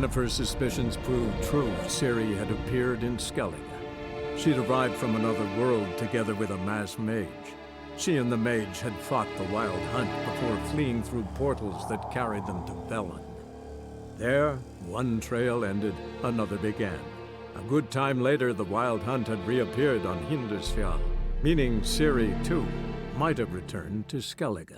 None of her suspicions proved true. Ciri had appeared in Skellige. She'd arrived from another world together with a masked mage. She and the mage had fought the Wild Hunt before fleeing through portals that carried them to Velen. There, one trail ended, another began. A good time later, the Wild Hunt had reappeared on Hindisfjall, meaning Ciri, too, might have returned to Skellige.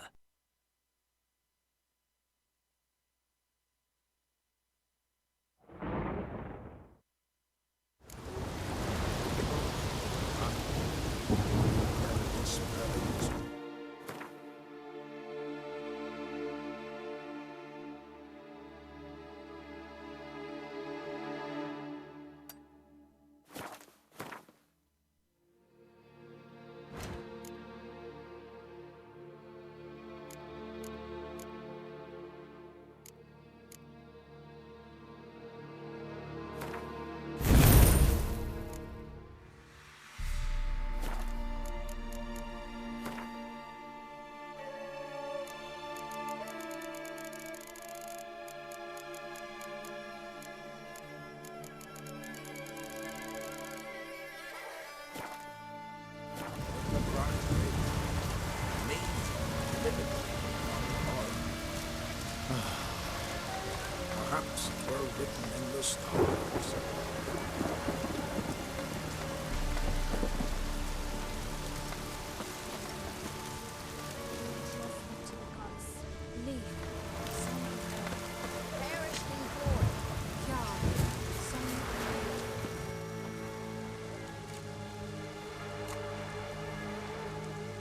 Perhaps it were written in the stars.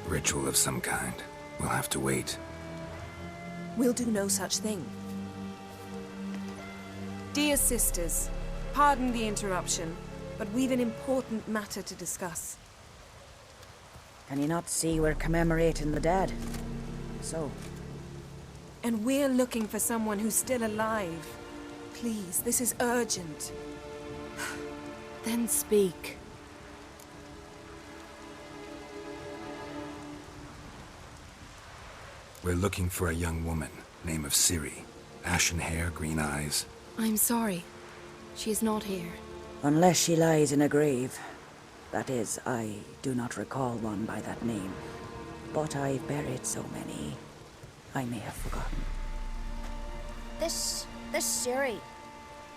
Ritual of some kind. We'll have to wait. We'll do no such thing. Dear sisters, pardon the interruption, but we've an important matter to discuss. Can you not see we're commemorating the dead? So? And we're looking for someone who's still alive. Please, this is urgent. Then speak. We're looking for a young woman, name of Ciri. Ashen hair, green eyes. I'm sorry. She is not here. Unless she lies in a grave. That is, I do not recall one by that name. But I've buried so many, I may have forgotten. This Ciri,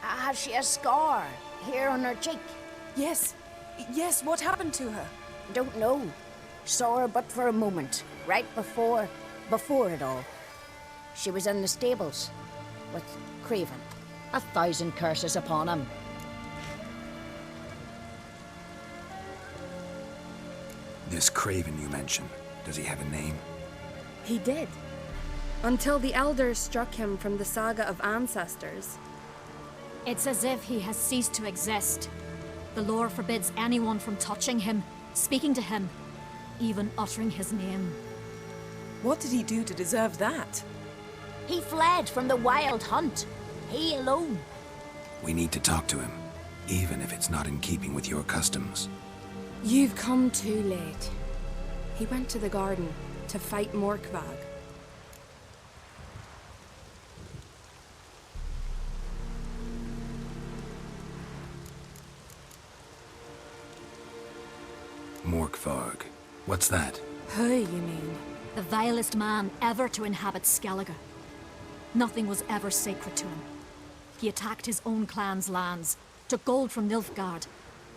has she a scar here on her cheek? Yes, what happened to her? Don't know. Saw her but for a moment, right before it all. She was in the stables with Craven. 1,000 curses upon him. This Craven you mentioned, does he have a name? He did. Until the elders struck him from the saga of ancestors. It's as if he has ceased to exist. The lore forbids anyone from touching him, speaking to him, even uttering his name. What did he do to deserve that? He fled from the Wild Hunt. He alone. We need to talk to him, even if it's not in keeping with your customs. You've come too late. He went to the garden to fight Morkvag. Morkvarg. What's that? Who, you mean? The vilest man ever to inhabit Skellige. Nothing was ever sacred to him. He attacked his own clan's lands, took gold from Nilfgaard,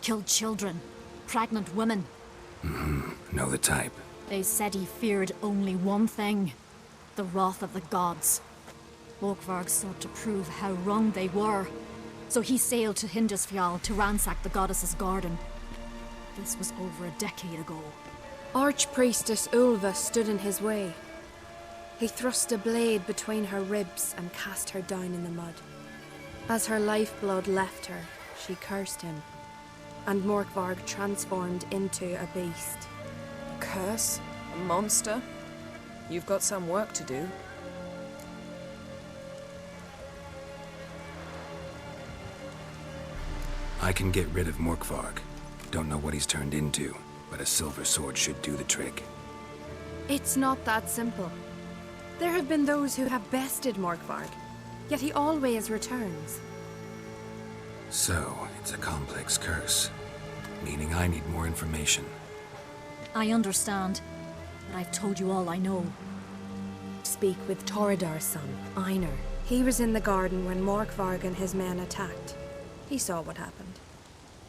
killed children, pregnant women. Know the type. They said he feared only one thing, the wrath of the gods. Morkvarg sought to prove how wrong they were, so he sailed to Hindisfjall to ransack the goddess's garden. This was over a decade ago. Archpriestess Ulva stood in his way. He thrust a blade between her ribs and cast her down in the mud. As her lifeblood left her, she cursed him, and Morkvarg transformed into a beast. A curse? A monster? You've got some work to do. I can get rid of Morkvarg. Don't know what he's turned into, but a silver sword should do the trick. It's not that simple. There have been those who have bested Morkvarg, yet he always returns. So, it's a complex curse, meaning I need more information. I understand, but I've told you all I know. Speak with Torridar's son, Einar. He was in the garden when Morkvarg and his men attacked. He saw what happened.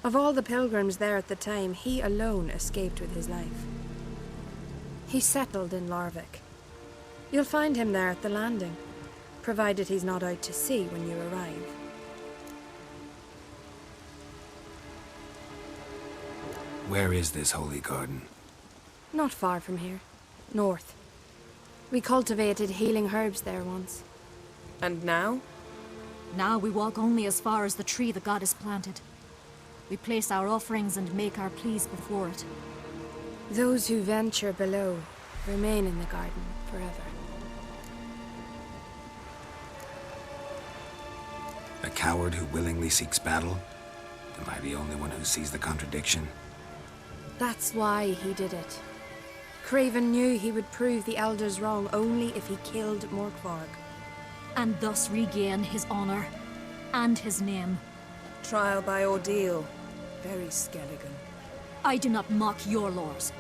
Of all the pilgrims there at the time, he alone escaped with his life. He settled in Larvik. You'll find him there at the landing, provided he's not out to sea when you arrive. Where is this holy garden? Not far from here. North. We cultivated healing herbs there once. And now? Now we walk only as far as the tree the goddess planted. We place our offerings and make our pleas before it. Those who venture below remain in the garden forever. A coward who willingly seeks battle? Am I the only one who sees the contradiction? That's why he did it. Craven knew he would prove the Elders wrong only if he killed Morkvarg. And thus regain his honor and his name. Trial by ordeal. Very Skelligan. I do not mock your laws.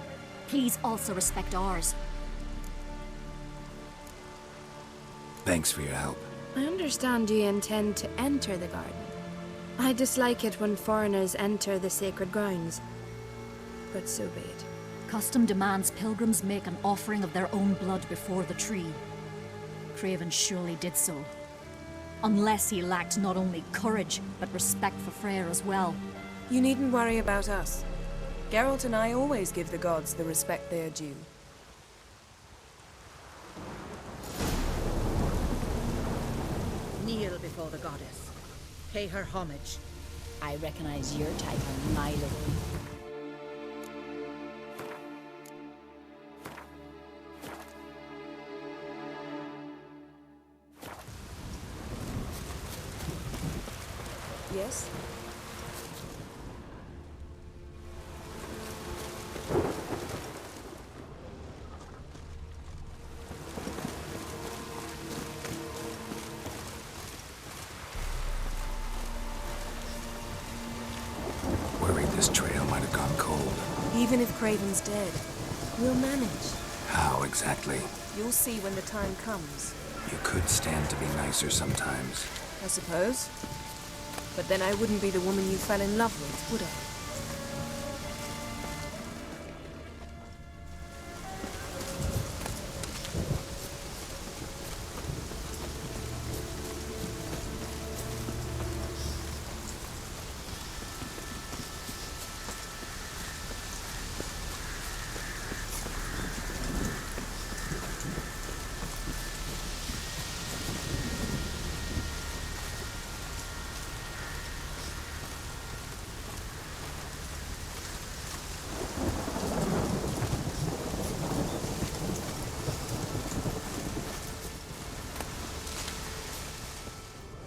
Please also respect ours. Thanks for your help. I understand you intend to enter the garden. I dislike it when foreigners enter the sacred grounds. But so be it. Custom demands pilgrims make an offering of their own blood before the tree. Craven surely did so. Unless he lacked not only courage, but respect for Freyr as well. You needn't worry about us. Geralt and I always give the gods the respect they are due. Kneel before the goddess. Pay her homage. I recognize your type on my lady. Yes? Worried this trail might have gone cold. Even if Craven's dead, we'll manage. How exactly? You'll see when the time comes. You could stand to be nicer sometimes. I suppose. But then I wouldn't be the woman you fell in love with, would I?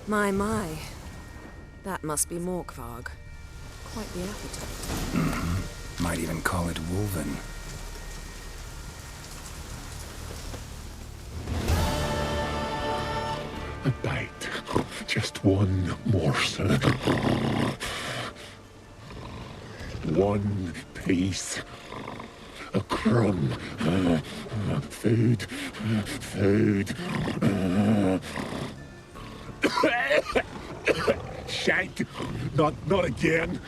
My. That must be Morkvarg. Quite the appetite. Might even call it Wolven. A bite. Just one morsel. One piece. A crumb. Food. Food. Shank! Not again!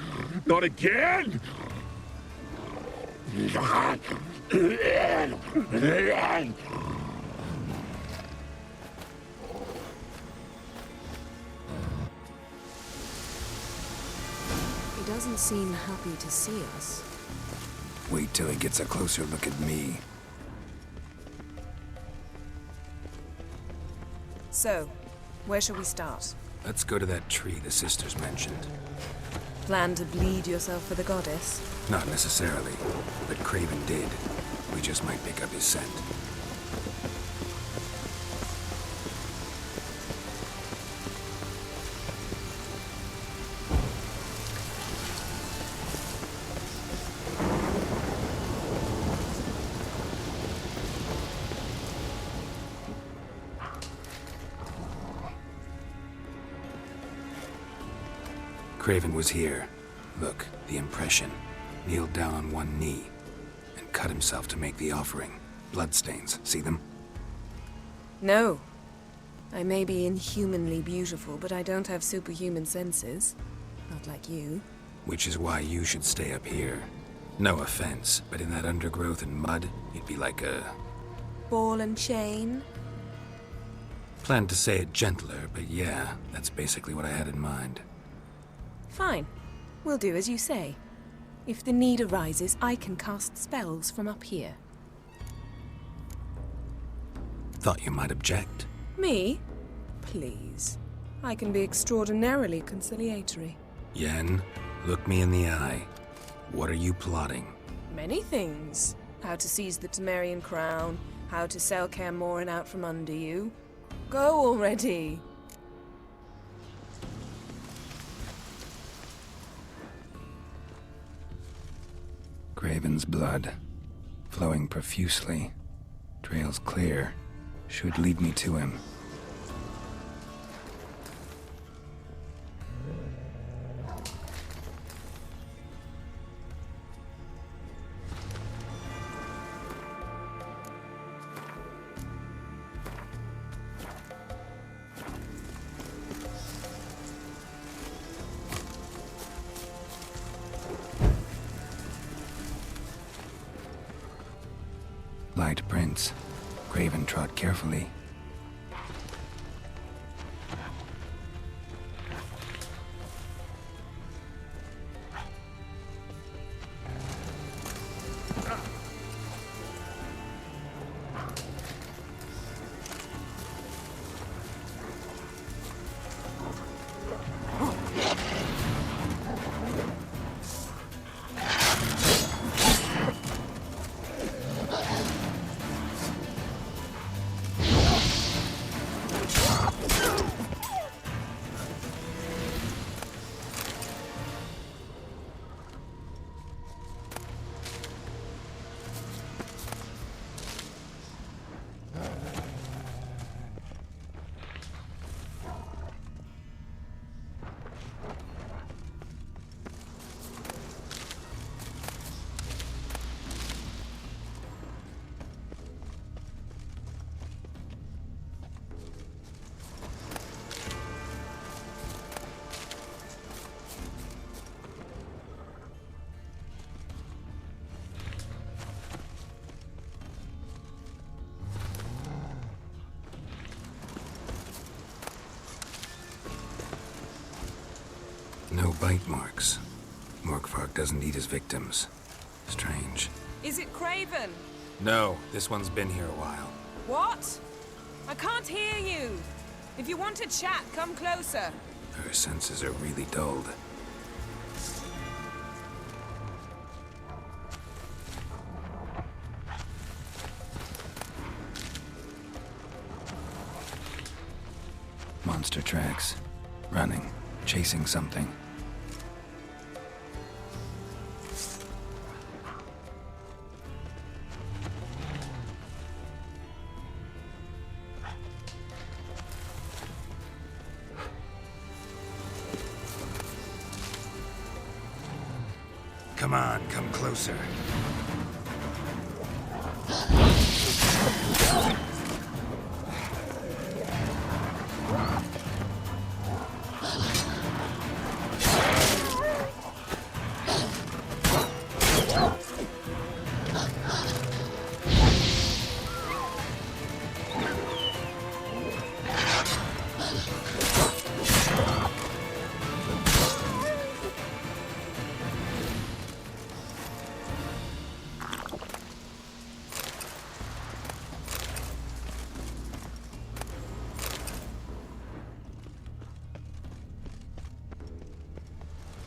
Not again! He doesn't seem happy to see us. Wait till he gets a closer look at me. So, where shall we start? Let's go to that tree the sisters mentioned. Plan to bleed yourself for the goddess? Not necessarily, but Craven did. We just might pick up his scent. Craven was here. Look, the impression. Kneeled down on one knee and cut himself to make the offering. Bloodstains, see them? No. I may be inhumanly beautiful, but I don't have superhuman senses. Not like you. Which is why you should stay up here. No offense, but in that undergrowth and mud, you'd be like a... Ball and chain? Planned to say it gentler, but yeah, that's basically what I had in mind. Fine. We'll do as you say. If the need arises, I can cast spells from up here. Thought you might object. Me? Please. I can be extraordinarily conciliatory. Yen, look me in the eye. What are you plotting? Many things. How to seize the Temerian crown, how to sell Kaer Morhen out from under you. Go already! Craven's blood, flowing profusely. Trails clear. Should lead me to him. Light prints. Craven trod carefully. No bite marks. Morkvark doesn't eat his victims. Strange. Is it Craven? No, this one's been here a while. What? I can't hear you. If you want to chat, come closer. Her senses are really dulled. Monster tracks. Running. Chasing something. Come on, come closer.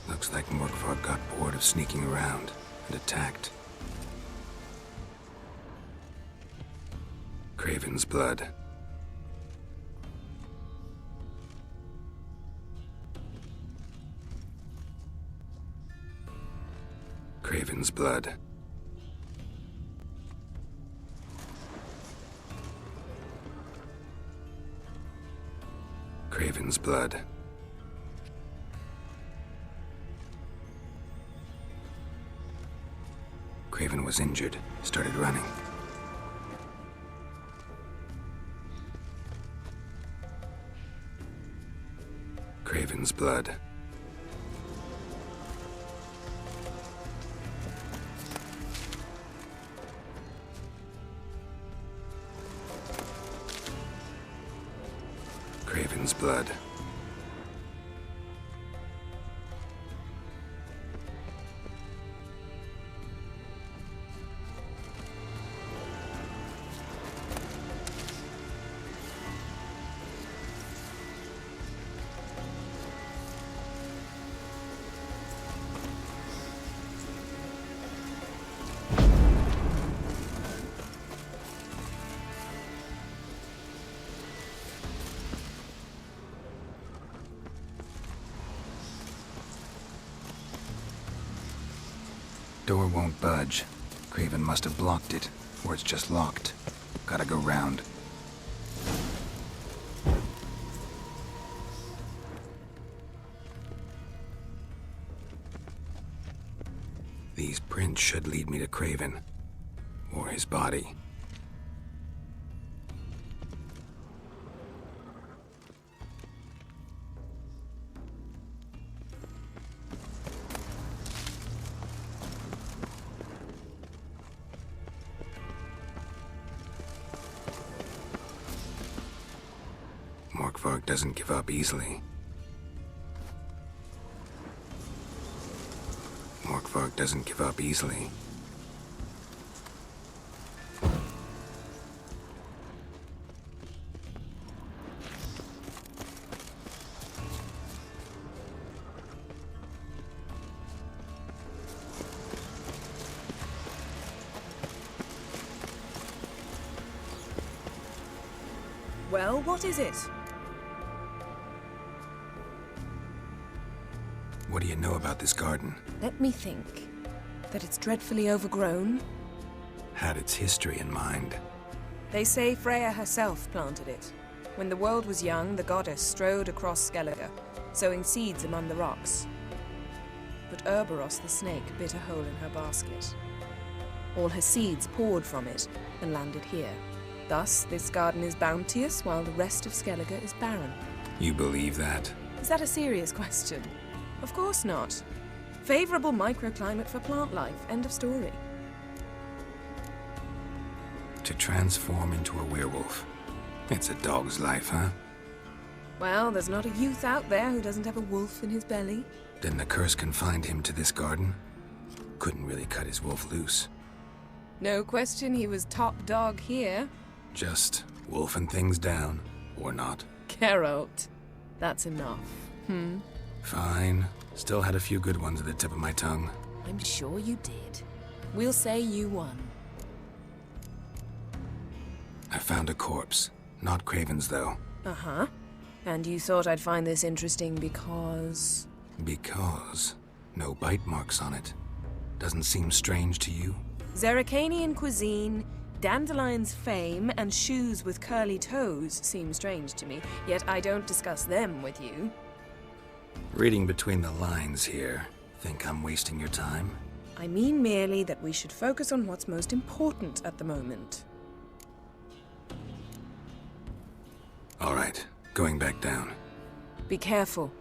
Looks like Morkvark got bored of sneaking around and attacked. Craven's blood. Craven's blood. Craven's blood. Craven was injured, started running. Craven's blood. Craven's blood. Door won't budge. Craven must have blocked it, or it's just locked. Gotta go round. These prints should lead me to Craven, or his body. Morkvarg doesn't give up easily. Morkvarg doesn't give up easily. Well, what is it? What do you know about this garden? Let me think. That it's dreadfully overgrown. Had its history in mind. They say Freya herself planted it. When the world was young, the goddess strode across Skellige, sowing seeds among the rocks. But Urboros the snake bit a hole in her basket. All her seeds poured from it and landed here. Thus, this garden is bounteous, while the rest of Skellige is barren. You believe that? Is that a serious question? Of course not. Favorable microclimate for plant life, end of story. To transform into a werewolf. It's a dog's life, huh? Well, there's not a youth out there who doesn't have a wolf in his belly. Then the curse confined him to this garden? Couldn't really cut his wolf loose. No question he was top dog here. Just wolfing things down, or not. Geralt. That's enough. Fine. Still had a few good ones at the tip of my tongue. I'm sure you did. We'll say you won. I found a corpse. Not Craven's, though. Uh-huh. And you thought I'd find this interesting because... Because no bite marks on it. Doesn't seem strange to you? Zerrikanian cuisine, Dandelion's fame, and shoes with curly toes seem strange to me, yet I don't discuss them with you. Reading between the lines here, think I'm wasting your time? I mean merely that we should focus on what's most important at the moment. All right, going back down. Be careful.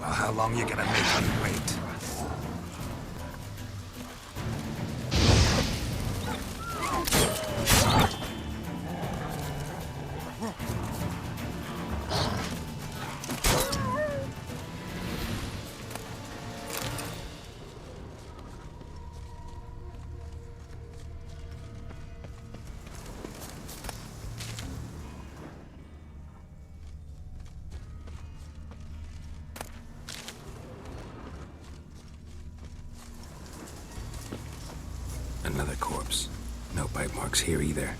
Well, how long you gonna make me wait? Another corpse. No bite marks here either.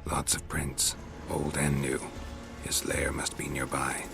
Lots of prints, old and new. His lair must be nearby.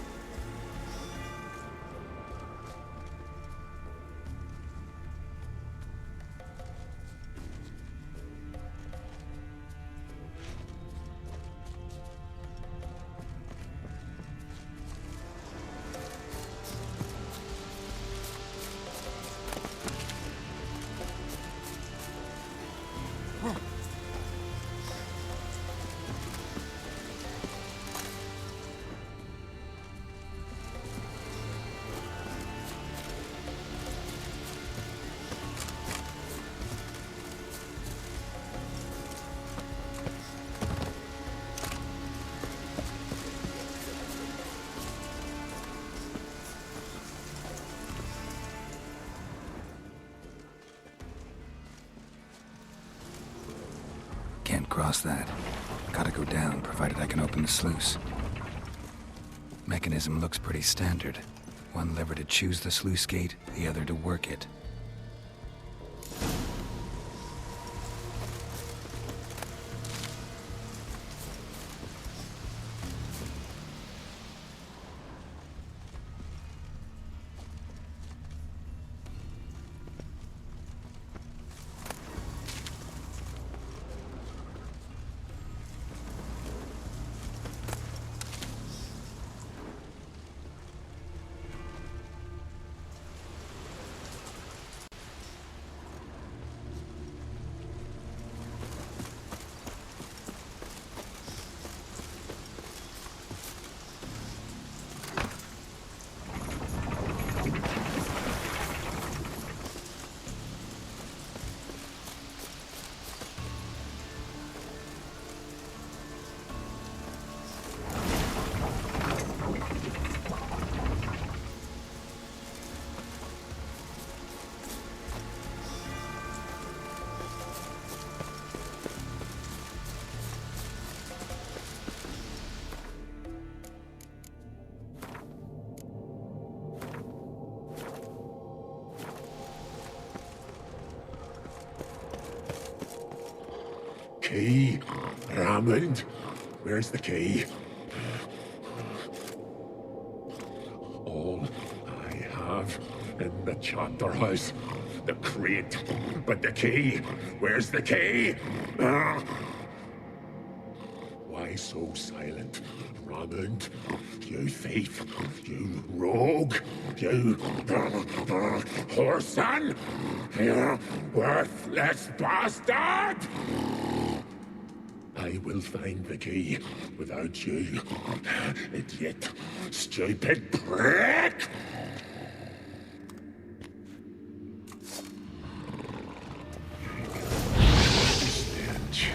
Can't cross that. Gotta go down, provided I can open the sluice. Mechanism looks pretty standard. One lever to choose the sluice gate, the other to work it. Key? Raymond? Where's the key? All I have in the chapter house. The crate. But the key? Where's the key? Why so silent? Raymond? You thief. You rogue. You whoreson. You worthless bastard! I will find the key without you, idiot, stupid prick! Stench.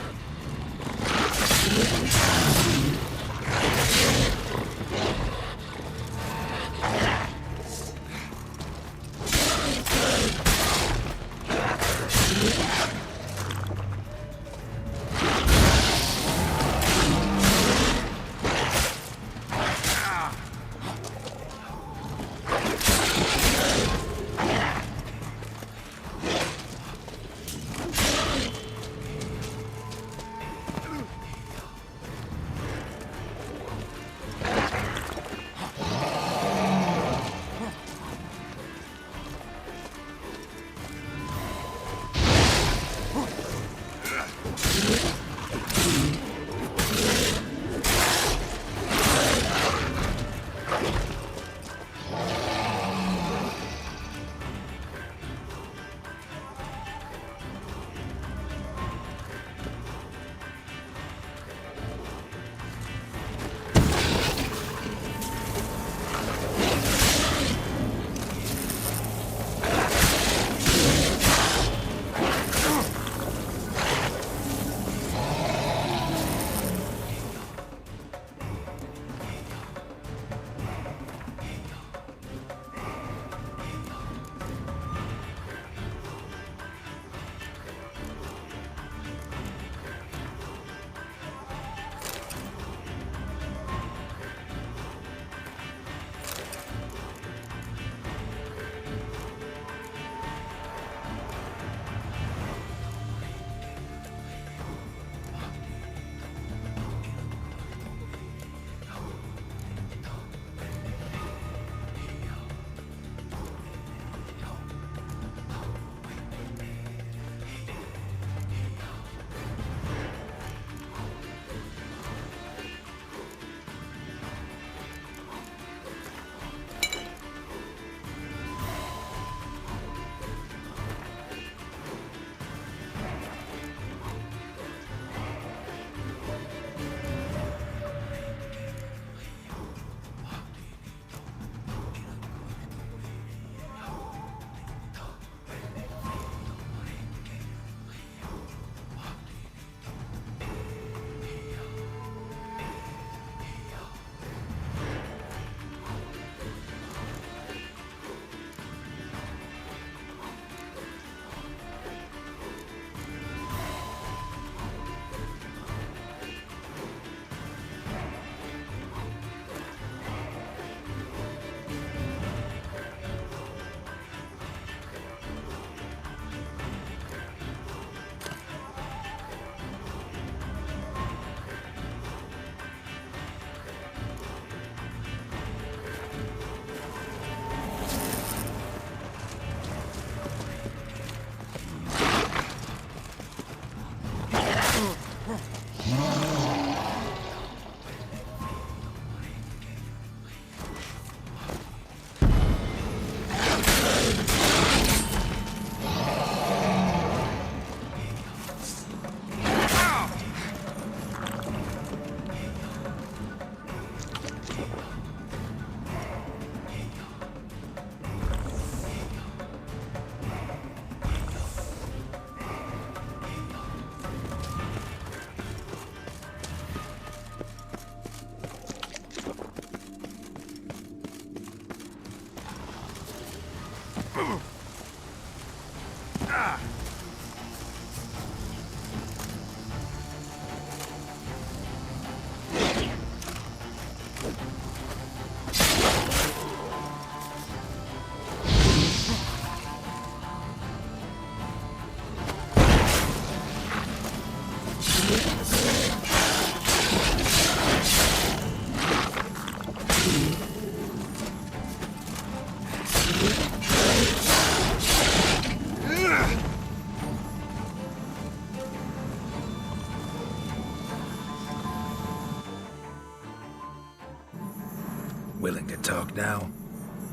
Willing to talk now?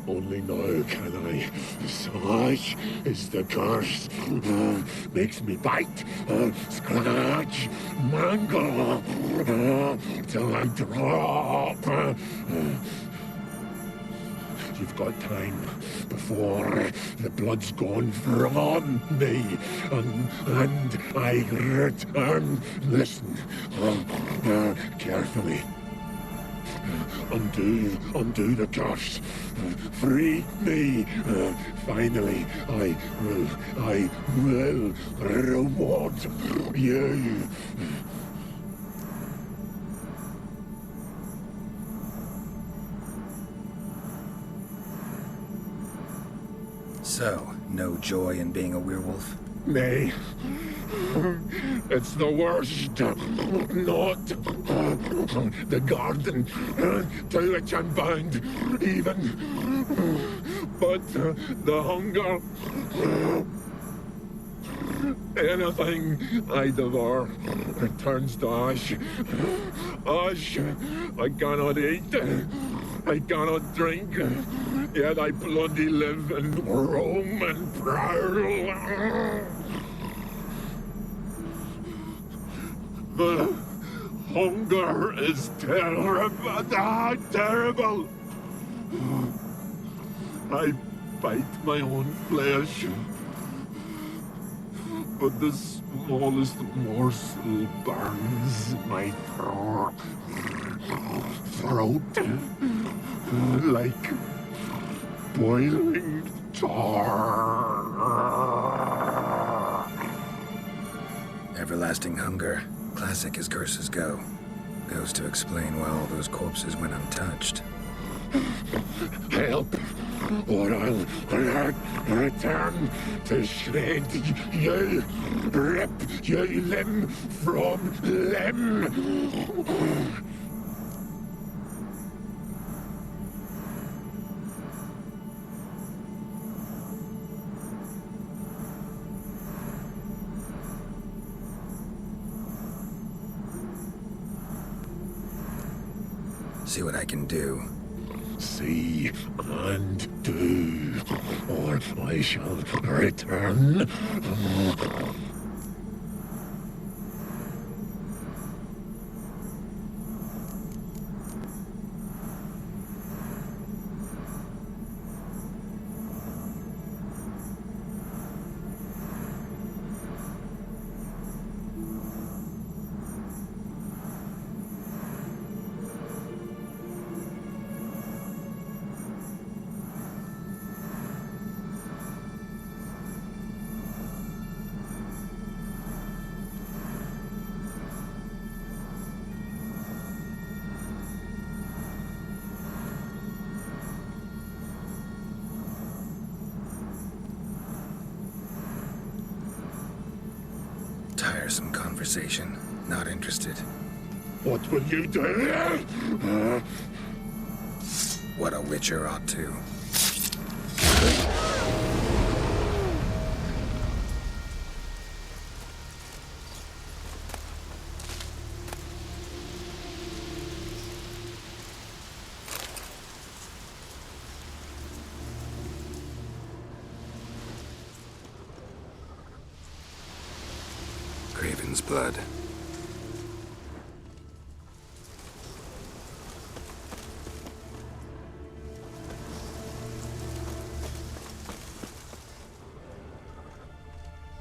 Only now can I. Such is the curse. Makes me bite, scratch, mangle, till I drop. You've got time before the blood's gone from me, and I return. Listen, carefully. Undo the curse. Free me. Finally, I will reward you. So, no joy in being a werewolf? Nay. It's the worst. Not the garden to which I'm bound, even. But the hunger. Anything I devour turns to ash. Ash I cannot eat. I cannot drink. Yet I bloody live and roam and prowl. The hunger is terrible. Terrible. I bite my own flesh, but the smallest morsel burns my throat like boiling tar. Everlasting hunger. Classic as curses go. Goes to explain why all those corpses went untouched. Help, or I'll return to shred you, rip you limb from limb. See what I can do. See and do, or I shall return. Tiresome conversation. Not interested. What will you do? What a witcher ought to. blood.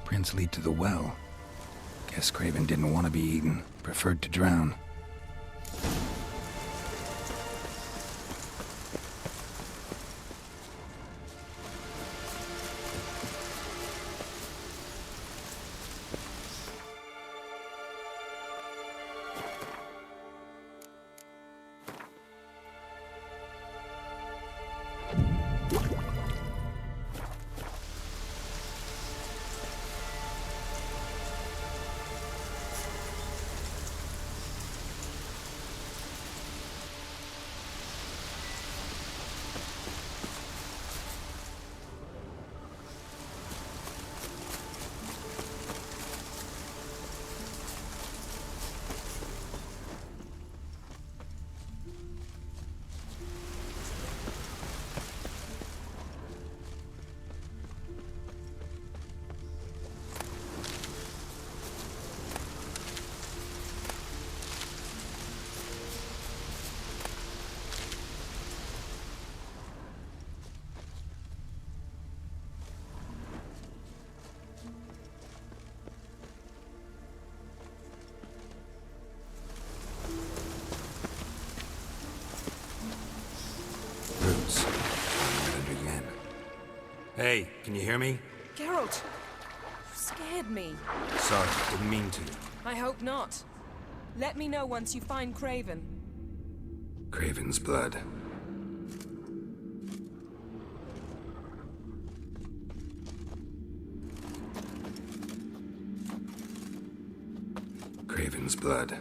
Prints lead to the well. Guess Craven didn't want to be eaten, preferred to drown. Hey, can you hear me? Geralt! You scared me. Sorry, didn't mean to. I hope not. Let me know once you find Craven. Craven's blood. Craven's blood.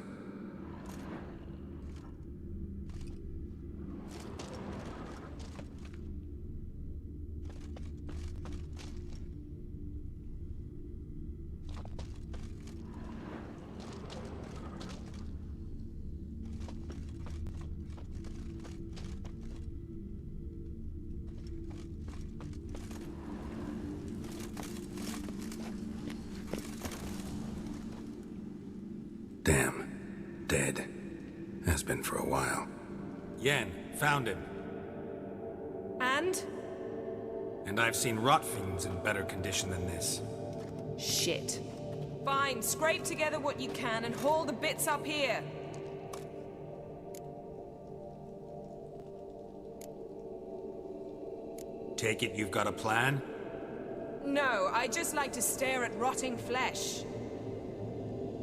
Damn. Dead. Has been for a while. Yen, found him. And? And I've seen rot fiends in better condition than this. Shit. Fine, scrape together what you can and haul the bits up here. Take it you've got a plan? No, I just like to stare at rotting flesh.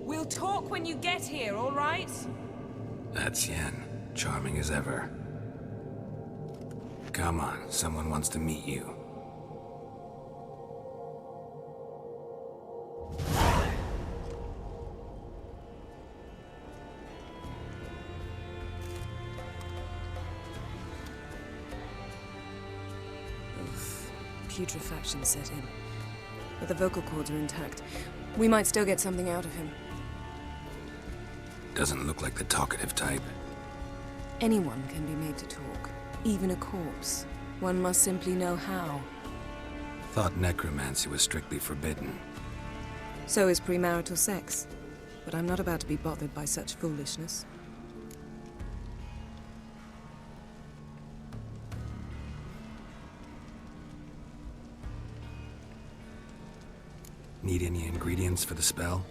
We'll talk when you get here, all right? That's Yen. Charming as ever. Come on, someone wants to meet you. Putrefaction set in. But the vocal cords are intact. We might still get something out of him. Doesn't look like the talkative type. Anyone can be made to talk. Even a corpse. One must simply know how. Thought necromancy was strictly forbidden. So is premarital sex. But I'm not about to be bothered by such foolishness. Need any ingredients for the spell?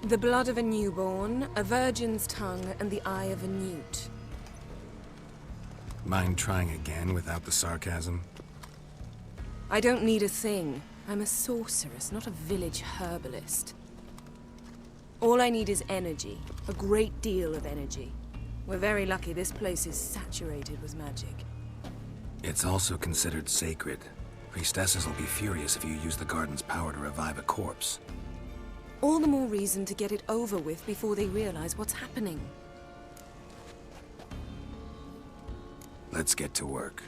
The blood of a newborn, a virgin's tongue, and the eye of a newt. Mind trying again without the sarcasm? I don't need a thing. I'm a sorceress, not a village herbalist. All I need is energy. A great deal of energy. We're very lucky this place is saturated with magic. It's also considered sacred. Priestesses will be furious if you use the garden's power to revive a corpse. All the more reason to get it over with before they realize what's happening. Let's get to work.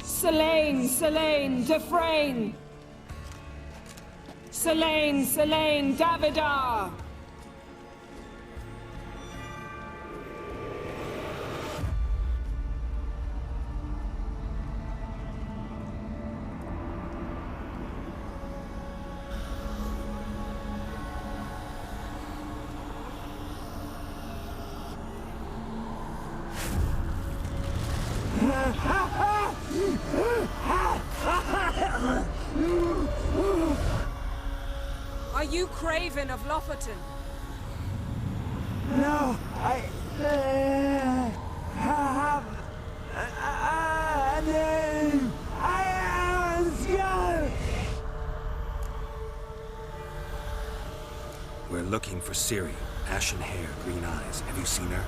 Selene, Selene, Dufresne! Selene, Selene, Davidar! Are you Craven of Lofoten? No, I have a name. I am Skull. We're looking for Ciri. Ashen hair, green eyes. Have you seen her?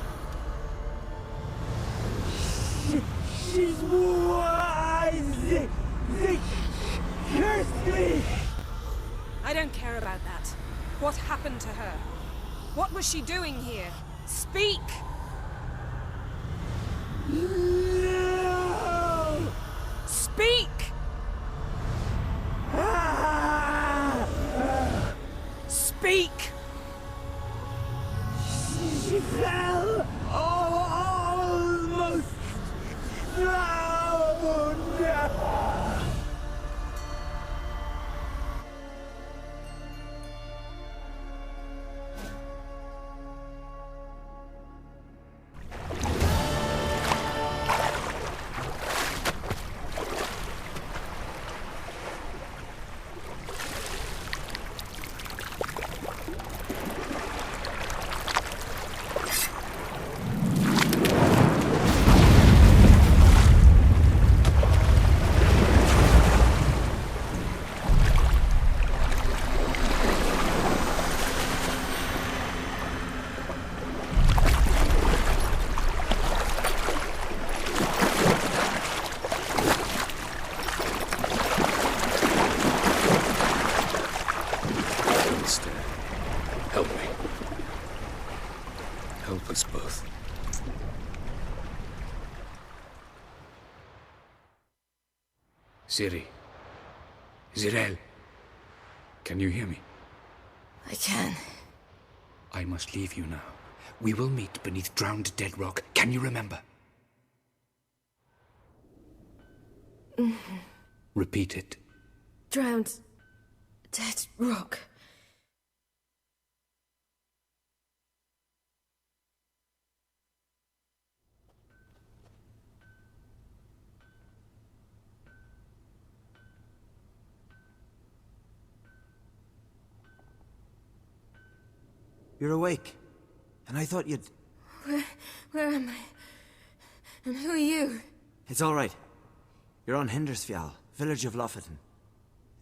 She's wise. They cursed me. I don't care about that. What happened to her? What was she doing here? Speak! No. Speak! Speak! She fell almost drowned. Help me. Help us both. Ciri. Zirel. Can you hear me? I can. I must leave you now. We will meet beneath drowned dead rock. Can you remember? Repeat it. Drowned. Dead rock. You're awake. And I thought you'd... Where am I? And who are you? It's all right. You're on Hindersfjall, village of Lofoten.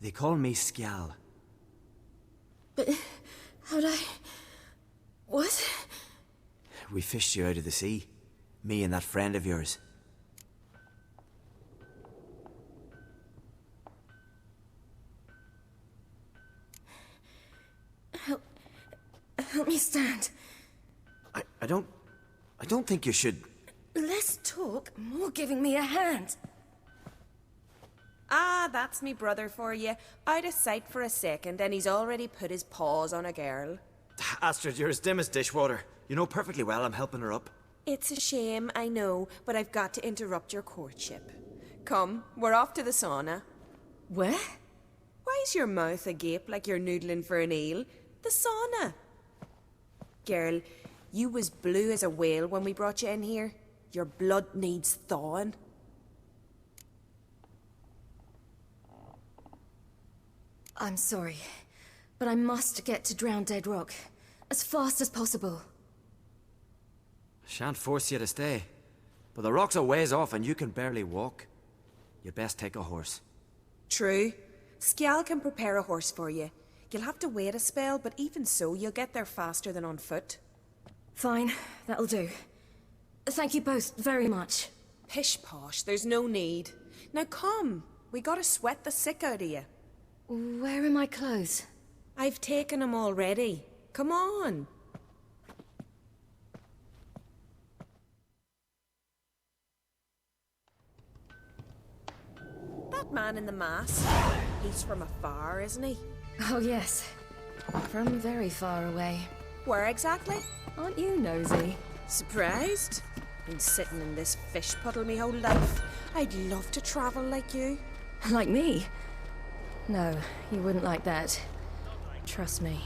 They call me Skjal. But how'd I... What? We fished you out of the sea. Me and that friend of yours. Help me stand. I don't think you should... Less talk, more giving me a hand. Ah, that's me brother for you. Out of sight for a second, and he's already put his paws on a girl. Astrid, you're as dim as dishwater. You know perfectly well I'm helping her up. It's a shame, I know, but I've got to interrupt your courtship. Come, we're off to the sauna. Where? Why is your mouth agape like you're noodling for an eel? The sauna. Girl, you was blue as a whale when we brought you in here. Your blood needs thawing. I'm sorry, but I must get to Drowned Dead Rock as fast as possible. Shan't force you to stay. But the rock's a ways off and you can barely walk. You'd best take a horse. True. Skjal can prepare a horse for you. You'll have to wait a spell, but even so, you'll get there faster than on foot. Fine, that'll do. Thank you both very much. Pish-posh, there's no need. Now come, we gotta sweat the sick out of you. Where are my clothes? I've taken them already. Come on. That man in the mask, he's from afar, isn't he? Oh yes, from very far away. Where exactly? Aren't you nosy? Surprised? Been sitting in this fish puddle me whole life. I'd love to travel like you. Like me? No, you wouldn't like that. Trust me.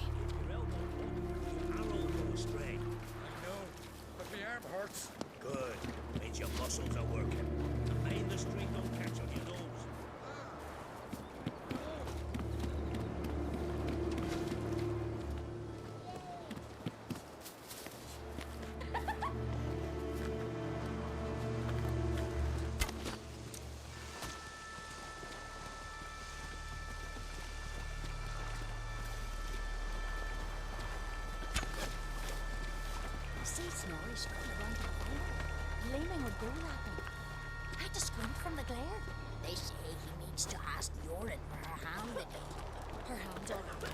But my arm hurts. Good. Means your muscles are working. see Snorri strutting around to the fire, gleaming with gold at them. I had to squint from the glare. They say he means to ask Yorin for her hand again. Her hand all right.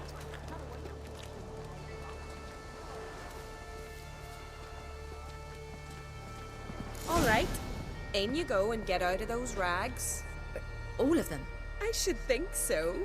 All right. In you go and get out of those rags. All of them? I should think so.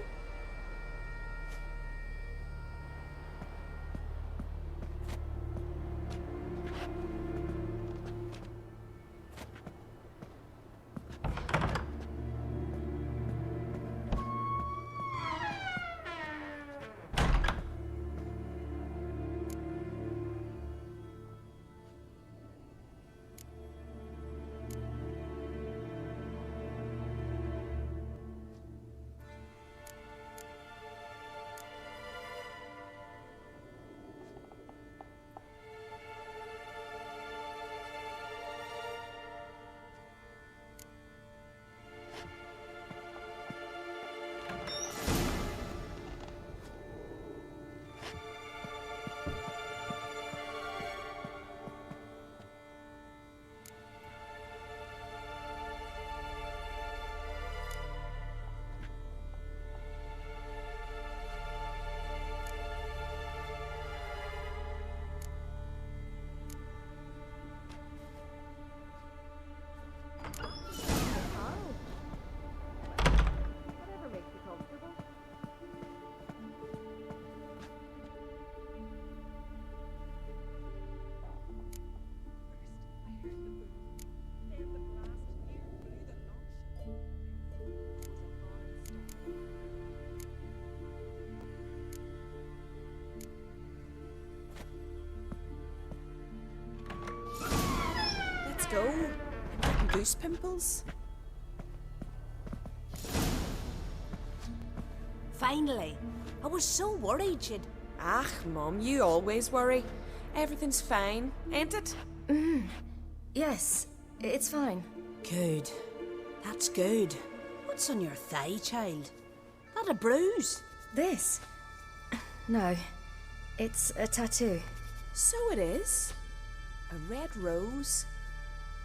Go. I'm getting goose pimples. Finally. I was so worried you'd... Ah, Mum, you always worry. Everything's fine, ain't it? Yes, it's fine. Good. That's good. What's on your thigh, child? That a bruise? This? No. It's a tattoo. So it is. A red rose.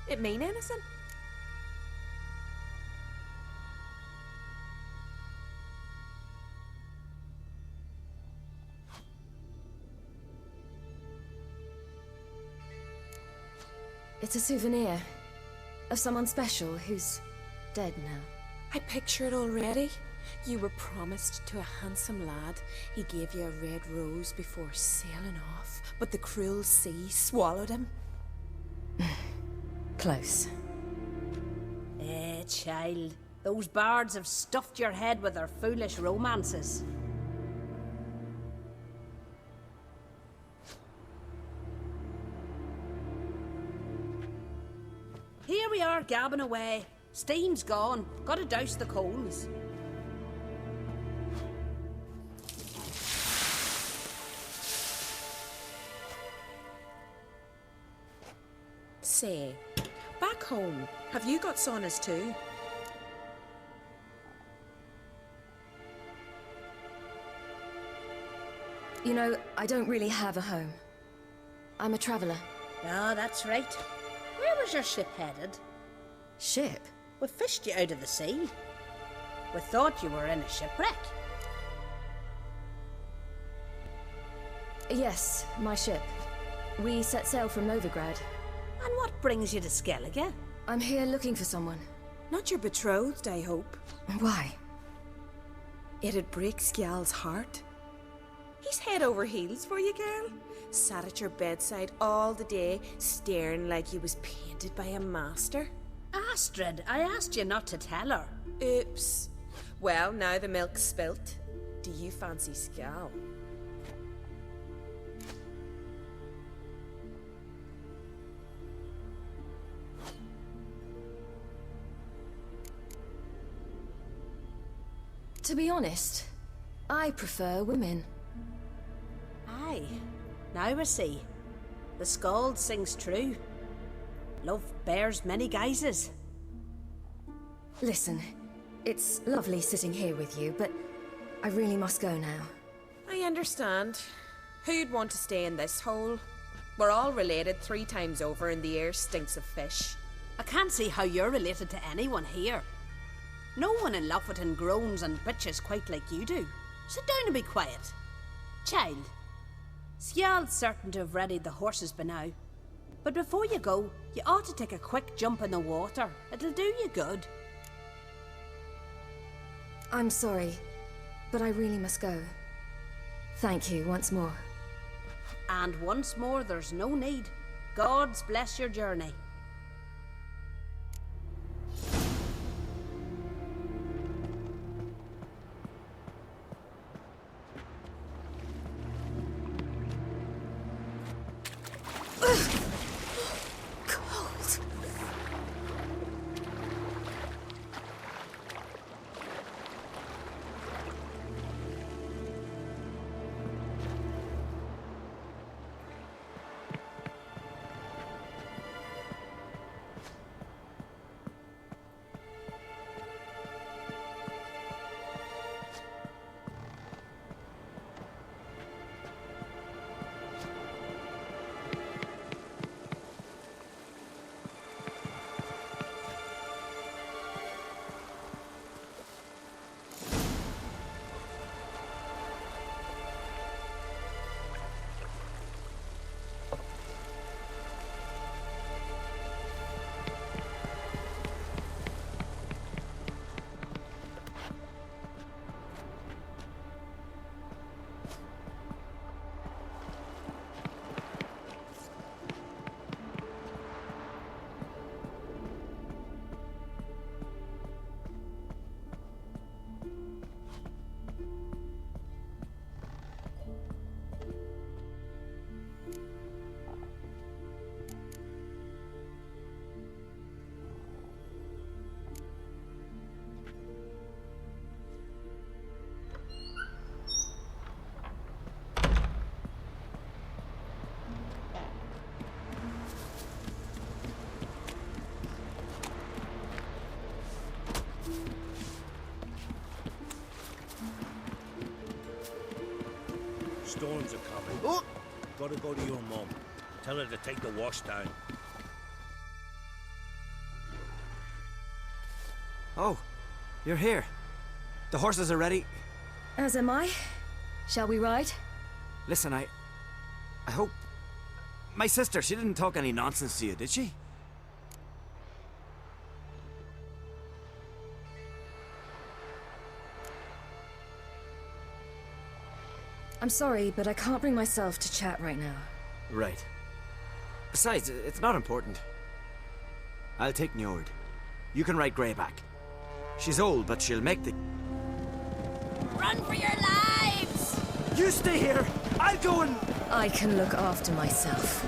It mean anything? It's a souvenir of someone special who's dead now. I picture it already. You were promised to a handsome lad. He gave you a red rose before sailing off, but the cruel sea swallowed him. Close. Child. Those bards have stuffed your head with their foolish romances. Here we are, gabbing away. Steam's gone. Gotta douse the coals. Say, back home, have you got saunas too? You know, I don't really have a home. I'm a traveller. Ah, that's right. Where was your ship headed? Ship? We fished you out of the sea. We thought you were in a shipwreck. Yes, my ship. We set sail from Novigrad. And what brings you to Skellige? I'm here looking for someone. Not your betrothed, I hope. Why? It'd break Skjal's heart. He's head over heels for you, girl. Sat at your bedside all the day, staring like he was painted by a master. Astrid, I asked you not to tell her. Oops. Well, now the milk's spilt. Do you fancy Skjal? To be honest, I prefer women. Aye. Now I see. The Skald sings true. Love bears many guises. Listen, it's lovely sitting here with you, but I really must go now. I understand. Who'd want to stay in this hole? We're all related 3 times over and the air stinks of fish. I can't see how you're related to anyone here. No one in Lofoten groans and bitches quite like you do. Sit down and be quiet. Child, Scial's certain to have readied the horses by now. But before you go, you ought to take a quick jump in the water. It'll do you good. I'm sorry, but I really must go. Thank you once more. And once more, there's no need. Gods bless your journey. Storms are coming. Oh! Gotta go to your mum. Tell her to take the wash down. Oh, you're here. The horses are ready. As am I. Shall we ride? Listen, I hope... My sister, she didn't talk any nonsense to you, did she? I'm sorry, but I can't bring myself to chat right now. Right. Besides, it's not important. I'll take Njord. You can ride Greyback. She's old, but she'll make the... Run for your lives! You stay here! I'll go and... I can look after myself.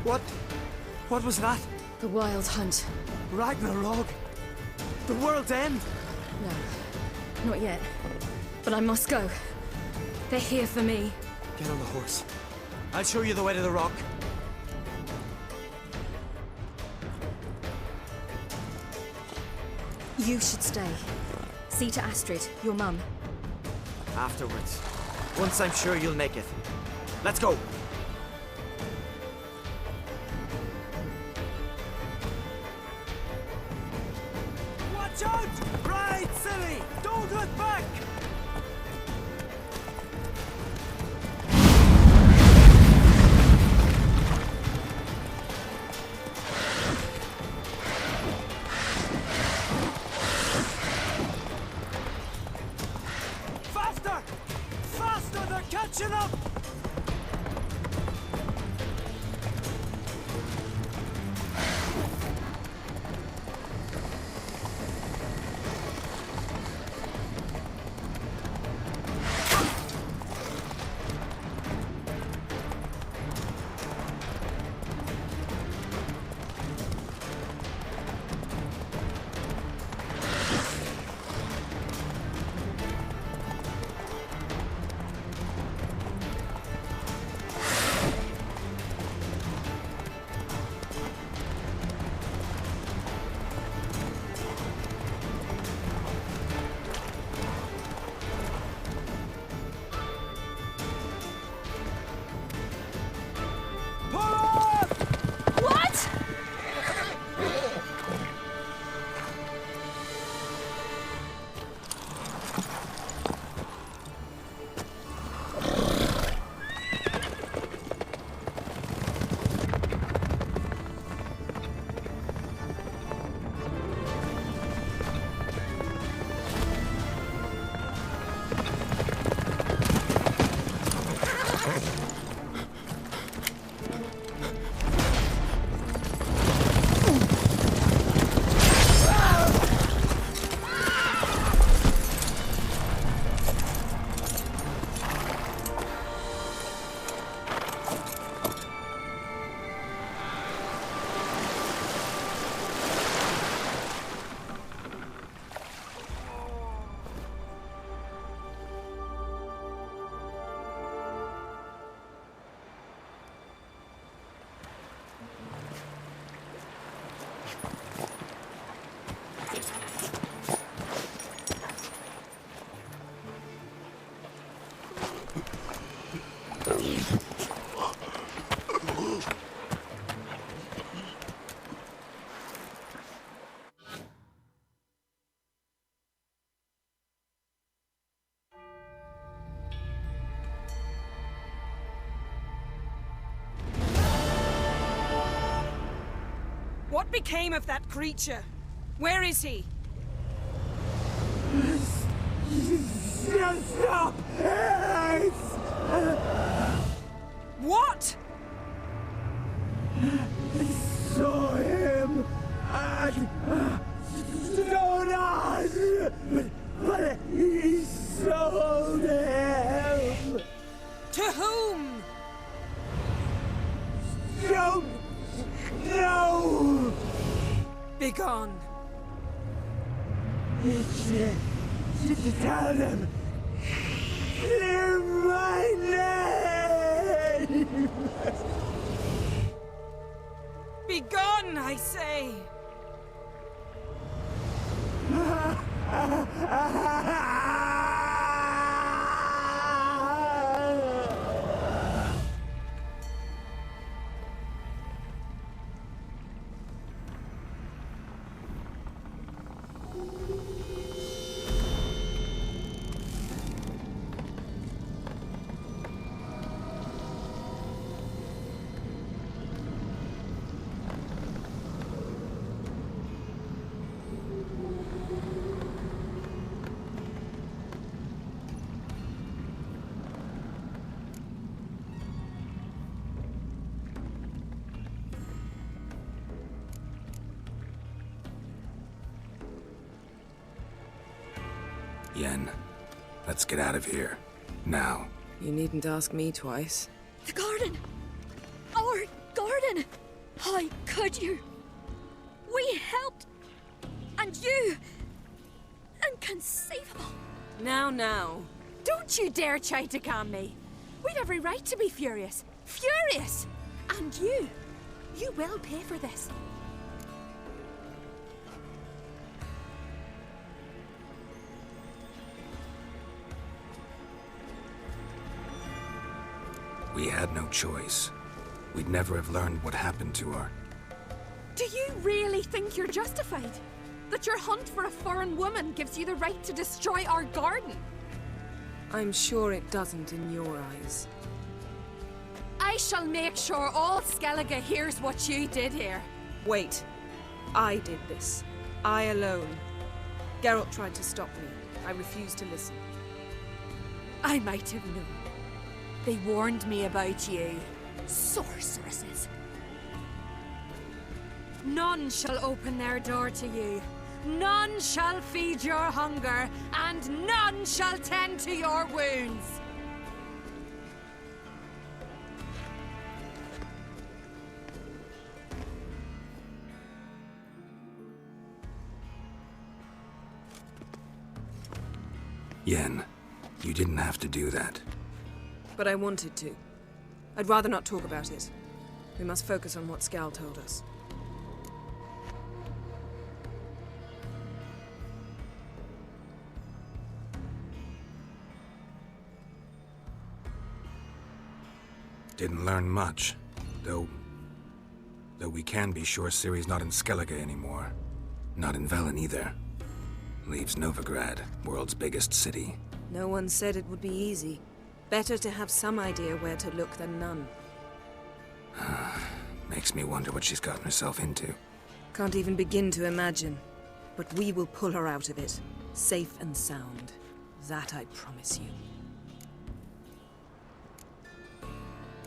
What was that? The Wild Hunt. Ragnarok? The world's end? No, not yet. But I must go. They're here for me. Get on the horse. I'll show you the way to the rock. You should stay. See to Astrid, your mum. Afterwards. Once I'm sure you'll make it. Let's go! Watch out! Right, silly! Don't look back! Faster! Faster! They're catching up! What became of that creature? Where is he? Stop! What? I saw him at Stonas, but he sold him. To whom? Don't know. Begone. Tell them. Clear my name. Begone, I say. Yen, let's get out of here. Now. You needn't ask me twice. The garden! Our garden! Yen! How could you? We helped. And you... Inconceivable. Now. Don't you dare try to calm me. We'd every right to be furious. Furious! And you will pay for this. We had no choice. We'd never have learned what happened to her. Do you really think you're justified? That your hunt for a foreign woman gives you the right to destroy our garden? I'm sure it doesn't in your eyes. I shall make sure all Skellige hears what you did here. Wait. I did this. I alone. Geralt tried to stop me. I refused to listen. I might have known. They warned me about you. Sorceresses. None shall open their door to you. None shall feed your hunger, and none shall tend to your wounds. Yen, you didn't have to do that. But I wanted to. I'd rather not talk about it. We must focus on what Skal told us. Didn't learn much, though we can be sure Ciri's not in Skellige anymore. Not in Velen either. Leaves Novigrad, world's biggest city. No one said it would be easy. Better to have some idea where to look than none. Makes me wonder what she's gotten herself into. Can't even begin to imagine. But we will pull her out of it. Safe and sound. That I promise you.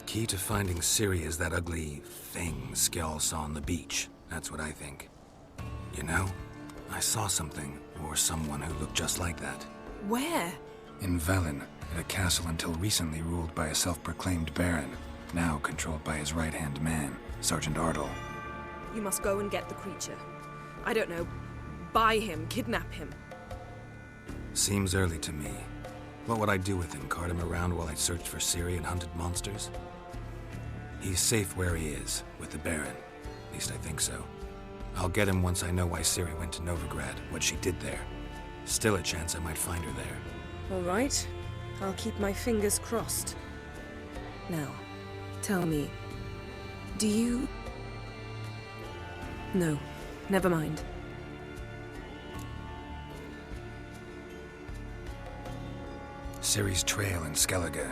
Key to finding Ciri is that ugly thing Skjall saw on the beach. That's what I think. You know, I saw something, or someone who looked just like that. Where? In Velen, in a castle until recently ruled by a self-proclaimed baron, now controlled by his right-hand man, Sergeant Ardle. You must go and get the creature. I don't know, buy him, kidnap him. Seems early to me. What would I do with him? Cart him around while I searched for Ciri and hunted monsters? He's safe where he is, with the Baron. At least I think so. I'll get him once I know why Ciri went to Novigrad, what she did there. Still a chance I might find her there. All right. I'll keep my fingers crossed. Now, tell me, do you... No, never mind. Ciri's trail in Skellige.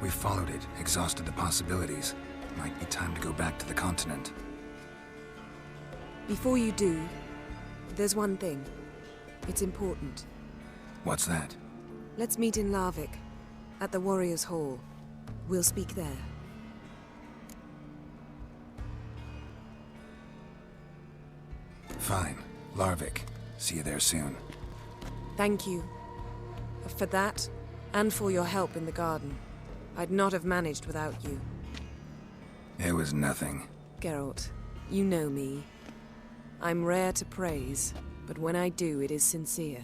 We followed it, exhausted the possibilities. Might be time to go back to the continent. Before you do, there's one thing. It's important. What's that? Let's meet in Larvik, at the Warriors' Hall. We'll speak there. Fine. Larvik. See you there soon. Thank you. For that, and for your help in the garden. I'd not have managed without you. It was nothing. Geralt, you know me. I'm rare to praise, but when I do, it is sincere.